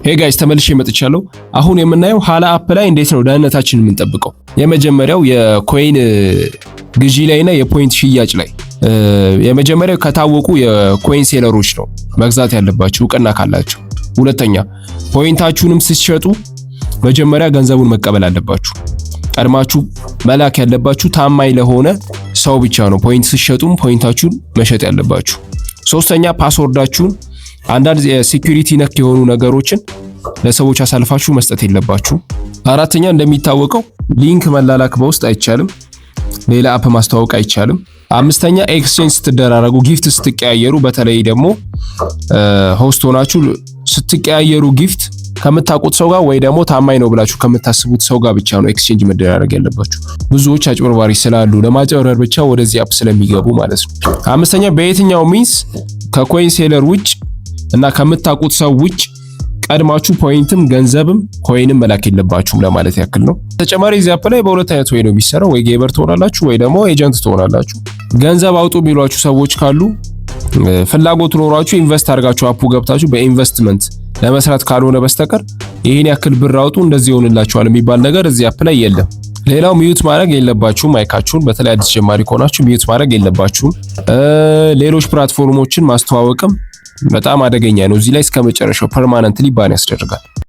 ሄይ ጋይስ ተመልሼ መጥቻለሁ። አሁን የምናየው ሀላ አፕ ላይ እንዴት ነው ደህንነታችንን የምንጠብቀው። የመጀመሪያው የኮይን ግዢ ላይና የፖይንት ሽያጭ ላይ የመጀመሪያው ከታወቁ የኮይን ሴለሮች ነው መግዛት ያለባችሁ እውቅና ካላችሁ። ሁለተኛ ፖይንታችሁንም ስትሸጡ መጀመሪያ ገንዘቡን መቀበል አለባችሁ። ቀድማችሁ መላክ ያለባችሁ ታማኝ ለሆነ ሰው ብቻ ነው ፖይንት ስትሸጡም ፖይንታችሁን መሸጥ ያለባችሁ። ሶስተኛ ፓስወርዳችሁን አንዳንድ የሴኩሪቲ ነክ የሆኑ ነገሮችን ለሰዎች አሳልፋችሁ መስጠት የለባችሁ። አራተኛ እንደሚታወቀው ሊንክ መላላክ በውስጥ አይቻልም። ሌላ አፕ ማስተዋወቅ አይቻልም። አምስተኛ ኤክስቼንጅ ስትደራረጉ ጊፍት ስትቀያየሩ፣ በተለይ ደግሞ ሆስት ሆናችሁ ስትቀያየሩ ጊፍት ከምታውቁት ሰው ጋር ወይ ደግሞ ታማኝ ነው ብላችሁ ከምታስቡት ሰው ጋር ብቻ ነው ኤክስቼንጅ መደራረግ ያለባችሁ። ብዙዎች አጭበርባሪ ስላሉ ለማጭበርበር ብቻ ወደዚህ አፕ ስለሚገቡ ማለት ነው። አምስተኛ በየትኛው ሚንስ ከኮይን ሴለር ውጭ እና ከምታውቁት ሰው ውጭ ቀድማችሁ ፖይንትም ገንዘብም ኮይንም መላክ የለባችሁም ለማለት ያክል ነው። ተጨማሪ እዚህ አፕ ላይ በሁለት አይነት ወይ ነው የሚሰራው፣ ወይ ጌበር ትሆናላችሁ ወይ ደግሞ ኤጀንት ትሆናላችሁ። ገንዘብ አውጡ የሚሏችሁ ሰዎች ካሉ ፍላጎት ኖሯችሁ ኢንቨስት አድርጋችሁ አፑ ገብታችሁ በኢንቨስትመንት ለመስራት ካልሆነ በስተቀር ይሄን ያክል ብር አውጡ እንደዚህ ይሆንላችኋል የሚባል ነገር እዚህ አፕ ላይ የለም። ሌላው ሚዩት ማድረግ የለባችሁም ማይካችሁን፣ በተለይ አዲስ ጀማሪ ከሆናችሁ ሚዩት ማድረግ የለባችሁም። ሌሎች ፕላትፎርሞችን ማስተዋወቅም በጣም አደገኛ ነው። እዚህ ላይ እስከ መጨረሻው ፐርማነንትሊ ባን ያስደርጋል።